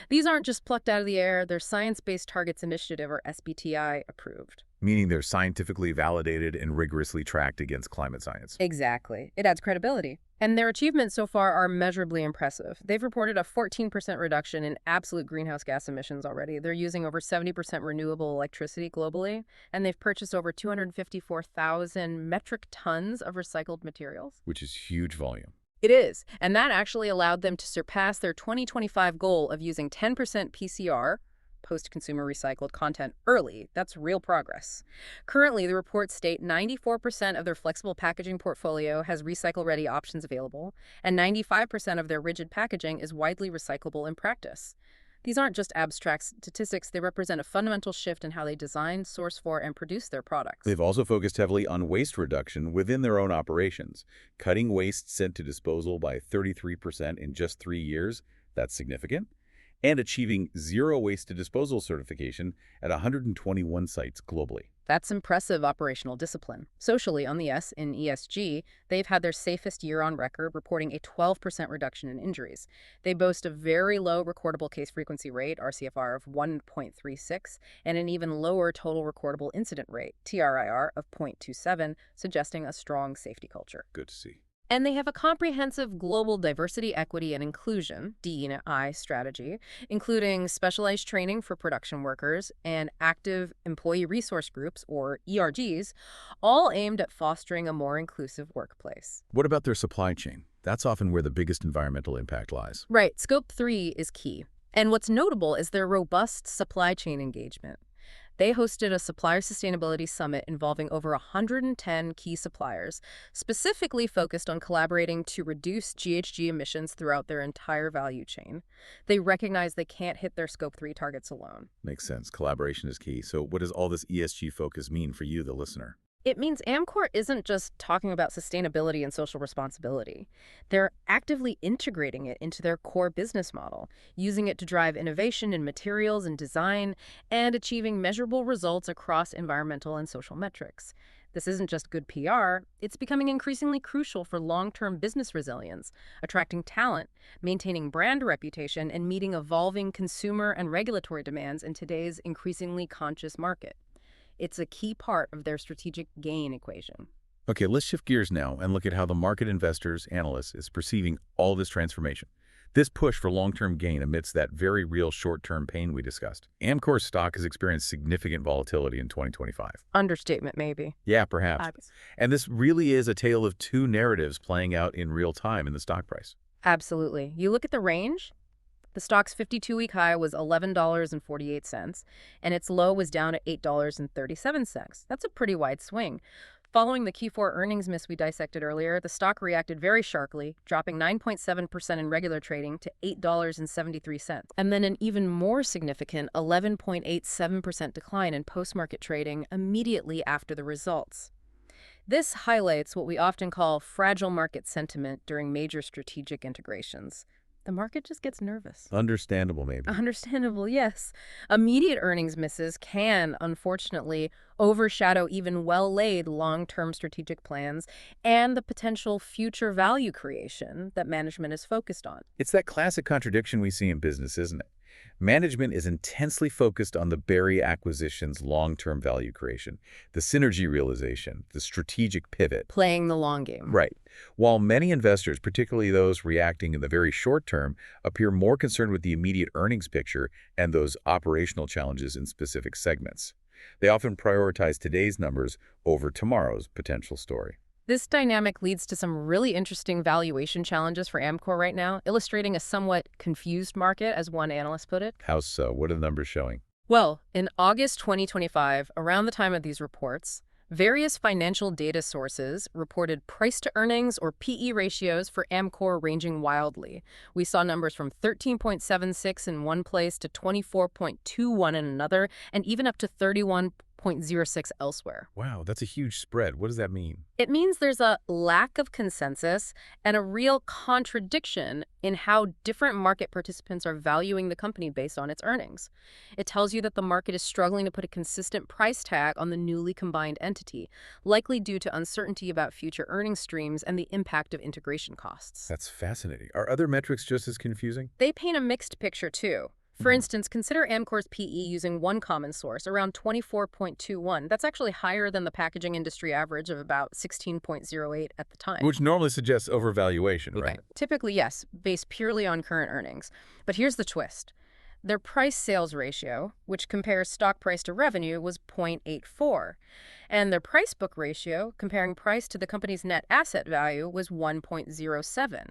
These aren't just plucked out of the air, they're Science-Based Targets Initiative, or SBTI, approved. Meaning they're scientifically validated and rigorously tracked against climate science. Exactly. It adds credibility. And their achievements so far are measurably impressive. They've reported a 14% reduction in absolute greenhouse gas emissions already. They're using over 70% renewable electricity globally, and they've purchased over 254,000 metric tons of recycled materials. Which is huge volume. It is, and that actually allowed them to surpass their 2025 goal of using 10% PCR, post-consumer recycled content early. That's real progress. Currently, the reports state 94% of their flexible packaging portfolio has recycle-ready options available, and 95% of their rigid packaging is widely recyclable in practice. These aren't just abstract statistics, they represent a fundamental shift in how they design, source for, and produce their products. They've also focused heavily on waste reduction within their own operations, cutting waste sent to disposal by 33% in just 3 years. That's significant. And achieving zero waste to disposal certification at 121 sites globally. That's impressive operational discipline. Socially, on the S in ESG, they've had their safest year on record, reporting a 12% reduction in injuries. They boast a very low recordable case frequency rate, RCFR, of 1.36, and an even lower total recordable incident rate, TRIR, of 0.27, suggesting a strong safety culture. Good to see. And they have a comprehensive global diversity, equity, and inclusion (DE&I) strategy, including specialized training for production workers and active employee resource groups, or ERGs, all aimed at fostering a more inclusive workplace. What about their supply chain? That's often where the biggest environmental impact lies. Right, Scope 3 is key. And what's notable is their robust supply chain engagement. They hosted a supplier sustainability summit involving over 110 key suppliers, specifically focused on collaborating to reduce GHG emissions throughout their entire value chain. They recognize they can't hit their Scope 3 targets alone. Makes sense. Collaboration is key. So what does all this ESG focus mean for you, the listener? It means Amcor isn't just talking about sustainability and social responsibility. They're actively integrating it into their core business model, using it to drive innovation in materials and design, and achieving measurable results across environmental and social metrics. This isn't just good PR, it's becoming increasingly crucial for long-term business resilience, attracting talent, maintaining brand reputation, and meeting evolving consumer and regulatory demands in today's increasingly conscious market. It's a key part of their strategic gain equation. Okay, let's shift gears now and look at how the market investors, analysts, is perceiving all this transformation. This push for long-term gain amidst that very real short-term pain we discussed. Amcor's stock has experienced significant volatility in 2025. Understatement, maybe. Yeah, perhaps. And this really is a tale of two narratives playing out in real time in the stock price. Absolutely. You look at the range. The stock's 52-week high was $11.48, and its low was down at $8.37. That's a pretty wide swing. Following the Q4 earnings miss we dissected earlier, the stock reacted very sharply, dropping 9.7% in regular trading to $8.73, and then an even more significant 11.87% decline in post-market trading immediately after the results. This highlights what we often call fragile market sentiment during major strategic integrations. The market just gets nervous. Understandable, maybe. Understandable, yes. Immediate earnings misses can, unfortunately, overshadow even well-laid long-term strategic plans and the potential future value creation that management is focused on. It's that classic contradiction we see in business, isn't it? Management is intensely focused on the Berry acquisition's long-term value creation, the synergy realization, the strategic pivot. Playing the long game. Right. While many investors, particularly those reacting in the very short term, appear more concerned with the immediate earnings picture and those operational challenges in specific segments. They often prioritize today's numbers over tomorrow's potential story. This dynamic leads to some really interesting valuation challenges for Amcor right now, illustrating a somewhat confused market, as one analyst put it. How so? What are the numbers showing? Well, in August 2025, around the time of these reports, various financial data sources reported price-to-earnings, or PE ratios, for Amcor ranging wildly. We saw numbers from 13.76 in one place to 24.21 in another, and even up to 31.06 elsewhere. Wow, that's a huge spread. What does that mean? It means there's a lack of consensus and a real contradiction in how different market participants are valuing the company based on its earnings. It tells you that the market is struggling to put a consistent price tag on the newly combined entity, likely due to uncertainty about future earnings streams and the impact of integration costs. That's fascinating. Are other metrics just as confusing? They paint a mixed picture, too. For instance, consider Amcor's PE using one common source, around 24.21. That's actually higher than the packaging industry average of about 16.08 at the time. Which normally suggests overvaluation, right? Typically, yes, based purely on current earnings. But here's the twist. Their price-sales ratio, which compares stock price to revenue, was 0.84. And their price-book ratio, comparing price to the company's net asset value, was 1.07.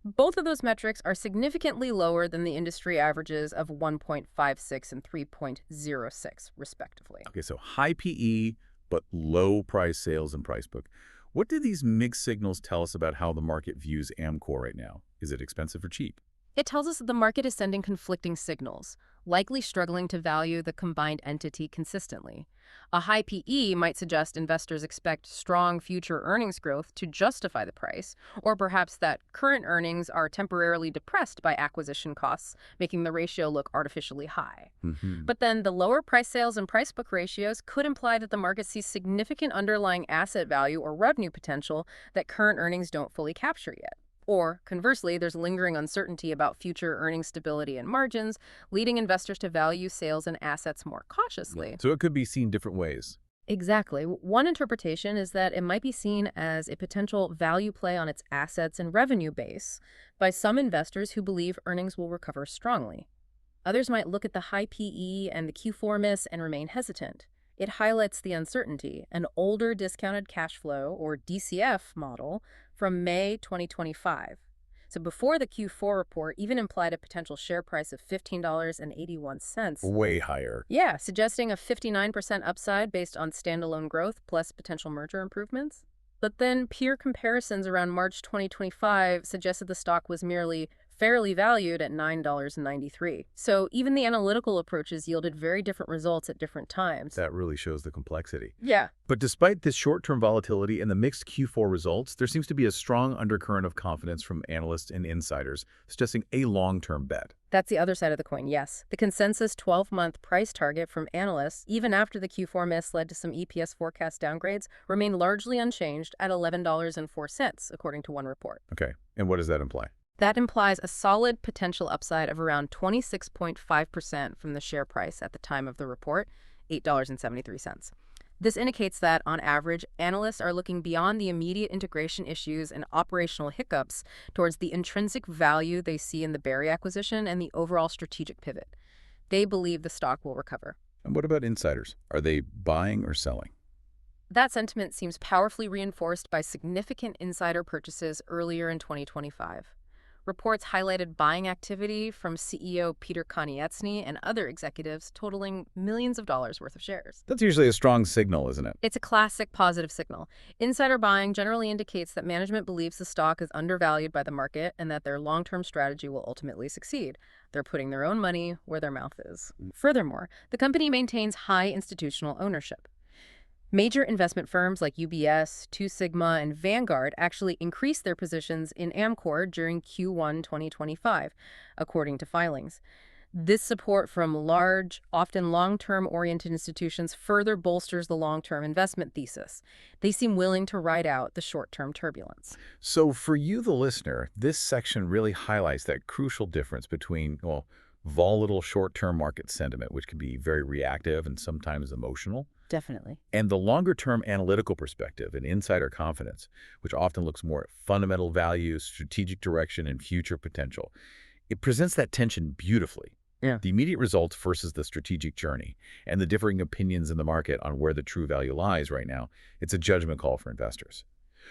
Both of those metrics are significantly lower than the industry averages of 1.56 and 3.06, respectively. Okay, so high PE, but low price sales and price book. What do these mixed signals tell us about how the market views Amcor right now? Is it expensive or cheap? It tells us that the market is sending conflicting signals, likely struggling to value the combined entity consistently. A high PE might suggest investors expect strong future earnings growth to justify the price, or perhaps that current earnings are temporarily depressed by acquisition costs, making the ratio look artificially high. But then the lower price sales and price book ratios could imply that the market sees significant underlying asset value or revenue potential that current earnings don't fully capture yet. Or, conversely, there's lingering uncertainty about future earnings stability and margins, leading investors to value sales and assets more cautiously. So it could be seen different ways. Exactly. One interpretation is that it might be seen as a potential value play on its assets and revenue base by some investors who believe earnings will recover strongly. Others might look at the high PE and the Q4 miss and remain hesitant. It highlights the uncertainty. An older discounted cash flow, or DCF, model from May 2025. So before the Q4 report even implied a potential share price of $15.81. Way higher. Yeah, suggesting a 59% upside based on standalone growth plus potential merger improvements. But then peer comparisons around March 2025 suggested the stock was merely fairly valued at $9.93. So even the analytical approaches yielded very different results at different times. That really shows the complexity. Yeah. But despite this short-term volatility and the mixed Q4 results, there seems to be a strong undercurrent of confidence from analysts and insiders, suggesting a long-term bet. That's the other side of the coin, yes. The consensus 12-month price target from analysts, even after the Q4 miss led to some EPS forecast downgrades, remained largely unchanged at $11.04, according to one report. Okay, and what does that imply? That implies a solid potential upside of around 26.5% from the share price at the time of the report, $8.73. This indicates that, on average, analysts are looking beyond the immediate integration issues and operational hiccups towards the intrinsic value they see in the Berry acquisition and the overall strategic pivot. They believe the stock will recover. And what about insiders? Are they buying or selling? That sentiment seems powerfully reinforced by significant insider purchases earlier in 2025. Reports highlighted buying activity from CEO Peter Konieczny and other executives totaling millions of dollars worth of shares. That's usually a strong signal, isn't it? It's a classic positive signal. Insider buying generally indicates that management believes the stock is undervalued by the market and that their long-term strategy will ultimately succeed. They're putting their own money where their mouth is. Furthermore, the company maintains high institutional ownership. Major investment firms like UBS, Two Sigma, and Vanguard actually increased their positions in Amcor during Q1 2025, according to filings. This support from large, often long-term oriented institutions further bolsters the long-term investment thesis. They seem willing to ride out the short-term turbulence. So for you, the listener, this section really highlights that crucial difference between, well, volatile short-term market sentiment, which can be very reactive and sometimes emotional, Definitely. and the longer-term analytical perspective and insider confidence, which often looks more at fundamental values, strategic direction, and future potential. It presents that tension beautifully. Yeah. The immediate results versus the strategic journey, and the differing opinions in the market on where the true value lies right now. It's a judgment call for investors.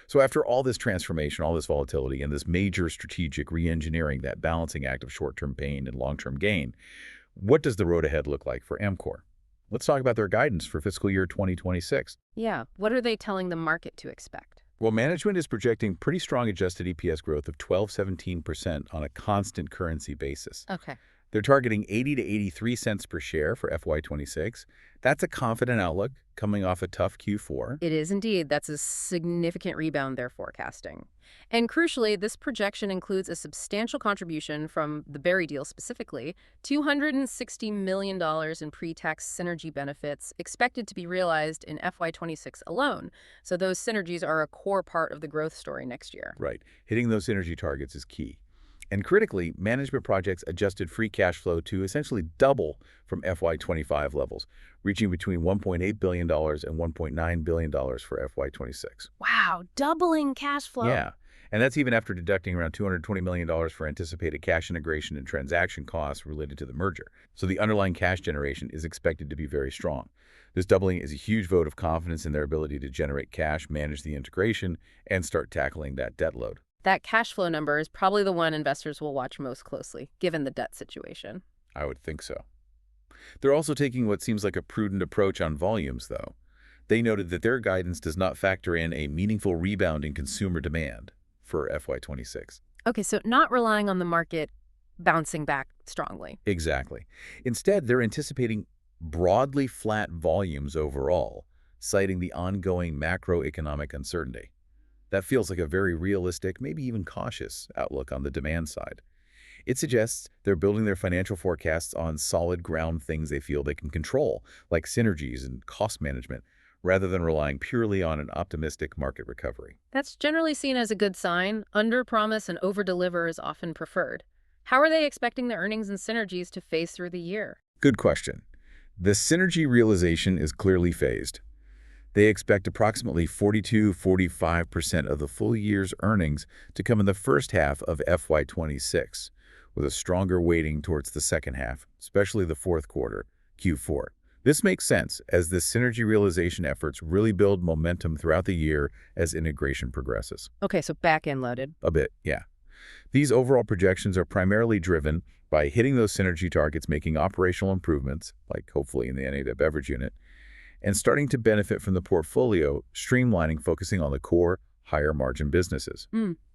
So after all this transformation, all this volatility, and this major strategic re-engineering, that balancing act of short-term pain and long-term gain, what does the road ahead look like for Amcor? Let's talk about their guidance for fiscal year 2026. Yeah. What are they telling the market to expect? Well, management is projecting pretty strong adjusted EPS growth of 12–17% on a constant currency basis. Okay. They're targeting 80 to 83 cents per share for FY26. That's a confident outlook coming off a tough Q4. It is indeed. That's a significant rebound they're forecasting. And crucially, this projection includes a substantial contribution from the Berry deal specifically, $260 million in pre-tax synergy benefits expected to be realized in FY26 alone. So those synergies are a core part of the growth story next year. Right. Hitting those synergy targets is key. And critically, management projects adjusted free cash flow to essentially double from FY25 levels, reaching between $1.8 billion and $1.9 billion for FY26. Wow, doubling cash flow. Yeah, and that's even after deducting around $220 million for anticipated cash integration and transaction costs related to the merger. So the underlying cash generation is expected to be very strong. This doubling is a huge vote of confidence in their ability to generate cash, manage the integration, and start tackling that debt load. That cash flow number is probably the one investors will watch most closely, given the debt situation. I would think so. They're also taking what seems like a prudent approach on volumes, though. They noted that their guidance does not factor in a meaningful rebound in consumer demand for FY26. Okay, so not relying on the market bouncing back strongly. Exactly. Instead, they're anticipating broadly flat volumes overall, citing the ongoing macroeconomic uncertainty. That feels like a very realistic, maybe even cautious outlook on the demand side. It suggests they're building their financial forecasts on solid ground things they feel they can control, like synergies and cost management, rather than relying purely on an optimistic market recovery. That's generally seen as a good sign. Under-promise and over-deliver is often preferred. How are they expecting the earnings and synergies to phase through the year? Good question. The synergy realization is clearly phased. They expect approximately 42–45% of the full year's earnings to come in the first half of FY26, with a stronger weighting towards the second half, especially the fourth quarter, Q4. This makes sense, as the synergy realization efforts really build momentum throughout the year as integration progresses. Okay, so back-end loaded. A bit, yeah. These overall projections are primarily driven by hitting those synergy targets, making operational improvements, like hopefully in the NADA beverage unit, and starting to benefit from the portfolio, streamlining, focusing on the core, higher-margin businesses.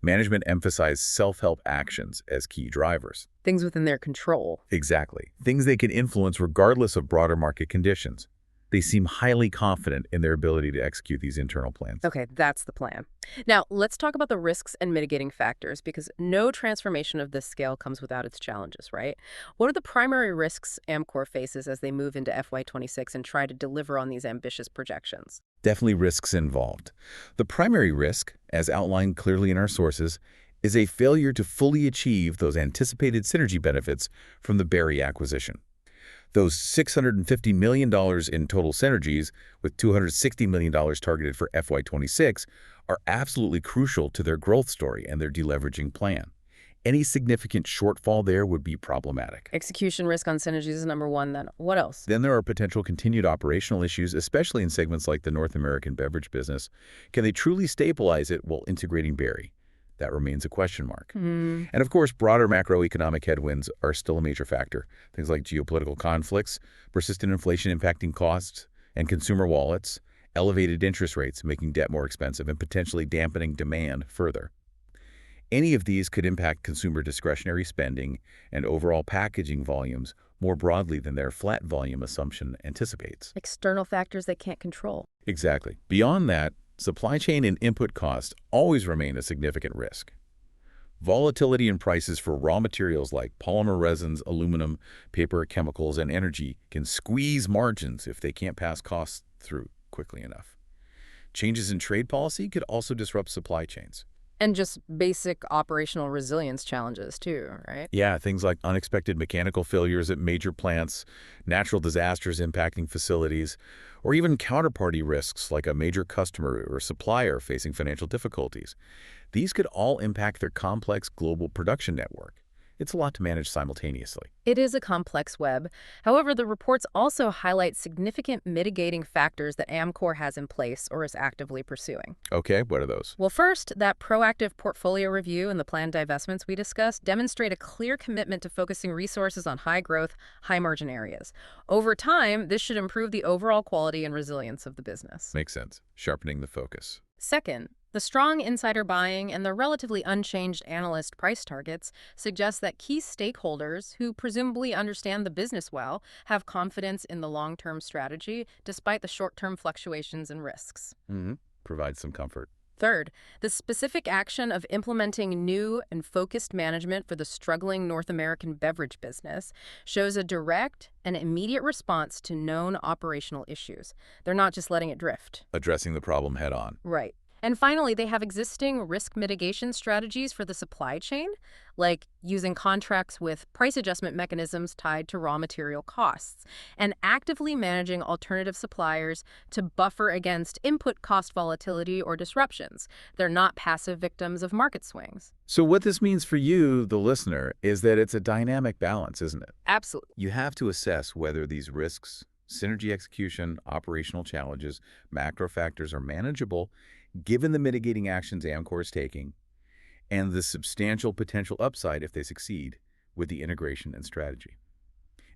Management emphasized self-help actions as key drivers. Things within their control. Exactly. Things they can influence regardless of broader market conditions. They seem highly confident in their ability to execute these internal plans. Okay, that's the plan. Now, let's talk about the risks and mitigating factors, because no transformation of this scale comes without its challenges, right? What are the primary risks Amcor faces as they move into FY26 and try to deliver on these ambitious projections? Definitely risks involved. The primary risk, as outlined clearly in our sources, is a failure to fully achieve those anticipated synergy benefits from the Berry acquisition. Those $650 million in total synergies, with $260 million targeted for FY26, are absolutely crucial to their growth story and their deleveraging plan. Any significant shortfall there would be problematic. Execution risk on synergies is number one, then. What else? Then there are potential continued operational issues, especially in segments like the North American beverage business. Can they truly stabilize it while integrating Berry? That remains a question mark. And of course, broader macroeconomic headwinds are still a major factor. Things like geopolitical conflicts, persistent inflation impacting costs and consumer wallets, elevated interest rates making debt more expensive, and potentially dampening demand further. Any of these could impact consumer discretionary spending and overall packaging volumes more broadly than their flat volume assumption anticipates. External factors they can't control. Exactly. Beyond that, supply chain and input costs always remain a significant risk. Volatility in prices for raw materials like polymer resins, aluminum, paper, chemicals, and energy can squeeze margins if they can't pass costs through quickly enough. Changes in trade policy could also disrupt supply chains. And just basic operational resilience challenges, too, right? Yeah, things like unexpected mechanical failures at major plants, natural disasters impacting facilities, or even counterparty risks like a major customer or supplier facing financial difficulties. These could all impact their complex global production network. It's a lot to manage simultaneously. It is a complex web. However, the reports also highlight significant mitigating factors that Amcor has in place or is actively pursuing. Okay, what are those? Well, first, that proactive portfolio review and the planned divestments we discussed demonstrate a clear commitment to focusing resources on high-growth, high-margin areas. Over time, this should improve the overall quality and resilience of the business. Makes sense. Sharpening the focus. Second, the strong insider buying and the relatively unchanged analyst price targets suggest that key stakeholders, who presumably understand the business well, have confidence in the long-term strategy despite the short-term fluctuations and risks. Provide some comfort. Third, the specific action of implementing new and focused management for the struggling North American beverage business shows a direct and immediate response to known operational issues. They're not just letting it drift. Addressing the problem head on. Right. And finally, they have existing risk mitigation strategies for the supply chain, like using contracts with price adjustment mechanisms tied to raw material costs, and actively managing alternative suppliers to buffer against input cost volatility or disruptions. They're not passive victims of market swings. So what this means for you, the listener, is that it's a dynamic balance, isn't it? Absolutely. You have to assess whether these risks, synergy execution, operational challenges, macro factors are manageable given the mitigating actions Amcor is taking, and the substantial potential upside if they succeed with the integration and strategy.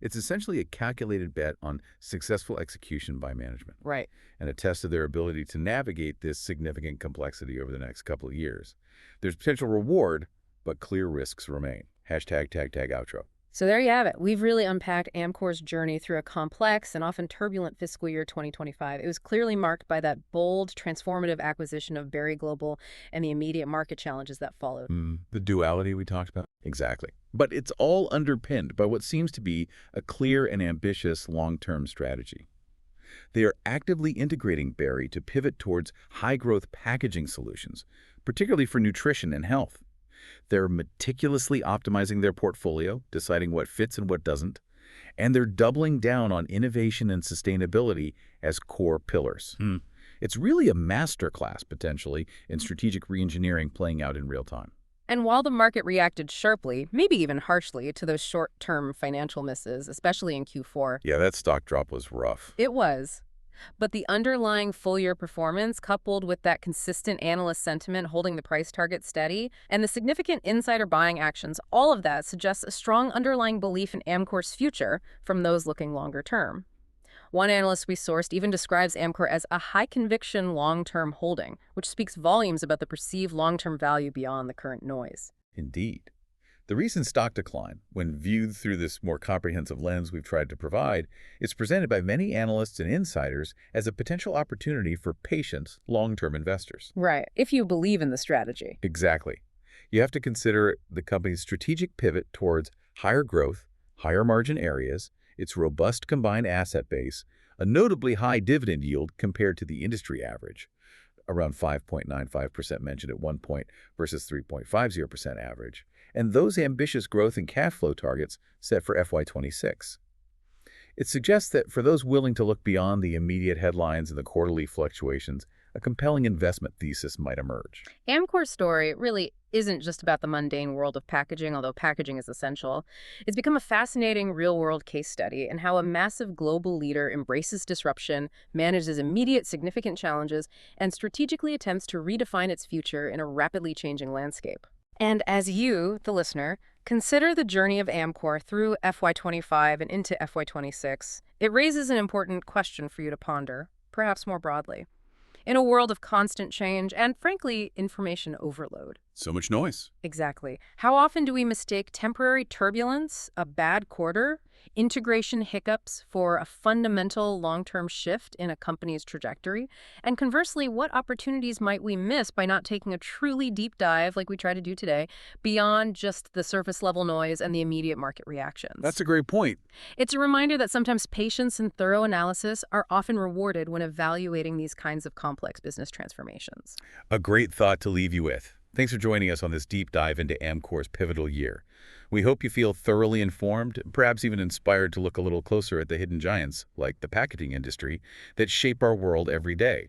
It's essentially a calculated bet on successful execution by management Right. and a test of their ability to navigate this significant complexity over the next couple of years. There's potential reward, but clear risks remain. Hashtag tag tag outro. So there you have it. We've really unpacked Amcor's journey through a complex and often turbulent fiscal year 2025. It was clearly marked by that bold, transformative acquisition of Berry Global and the immediate market challenges that followed. The duality we talked about? Exactly. But it's all underpinned by what seems to be a clear and ambitious long-term strategy. They are actively integrating Berry to pivot towards high-growth packaging solutions, particularly for nutrition and health. They're meticulously optimizing their portfolio, deciding what fits and what doesn't, and they're doubling down on innovation and sustainability as core pillars. It's really a masterclass, potentially, in strategic reengineering playing out in real time. And while the market reacted sharply, maybe even harshly, to those short-term financial misses, especially in Q4, Yeah, that stock drop was rough. it was. But the underlying full-year performance, coupled with that consistent analyst sentiment holding the price target steady, and the significant insider buying actions, all of that suggests a strong underlying belief in Amcor's future from those looking longer term. One analyst we sourced even describes Amcor as a high-conviction long-term holding, which speaks volumes about the perceived long-term value beyond the current noise. Indeed. The recent stock decline, when viewed through this more comprehensive lens we've tried to provide, is presented by many analysts and insiders as a potential opportunity for patient, long-term investors. Right, if you believe in the strategy. Exactly. You have to consider the company's strategic pivot towards higher growth, higher margin areas, its robust combined asset base, a notably high dividend yield compared to the industry average, around 5.95% mentioned at one point versus 3.50% average, and those ambitious growth and cash flow targets set for FY26. It suggests that for those willing to look beyond the immediate headlines and the quarterly fluctuations, a compelling investment thesis might emerge. Amcor's story really isn't just about the mundane world of packaging, although packaging is essential. It's become a fascinating real-world case study in how a massive global leader embraces disruption, manages immediate significant challenges, and strategically attempts to redefine its future in a rapidly changing landscape. And as you, the listener, consider the journey of Amcor through FY25 and into FY26, it raises an important question for you to ponder, perhaps more broadly. In a world of constant change and, frankly, information overload. So much noise. Exactly. How often do we mistake temporary turbulence, a bad quarter, integration hiccups for a fundamental long-term shift in a company's trajectory? And conversely, what opportunities might we miss by not taking a truly deep dive, like we try to do today, beyond just the surface-level noise and the immediate market reactions? That's a great point. It's a reminder that sometimes patience and thorough analysis are often rewarded when evaluating these kinds of complex business transformations. A great thought to leave you with. Thanks for joining us on this deep dive into Amcor's pivotal year. We hope you feel thoroughly informed, perhaps even inspired to look a little closer at the hidden giants, like the packaging industry, that shape our world every day.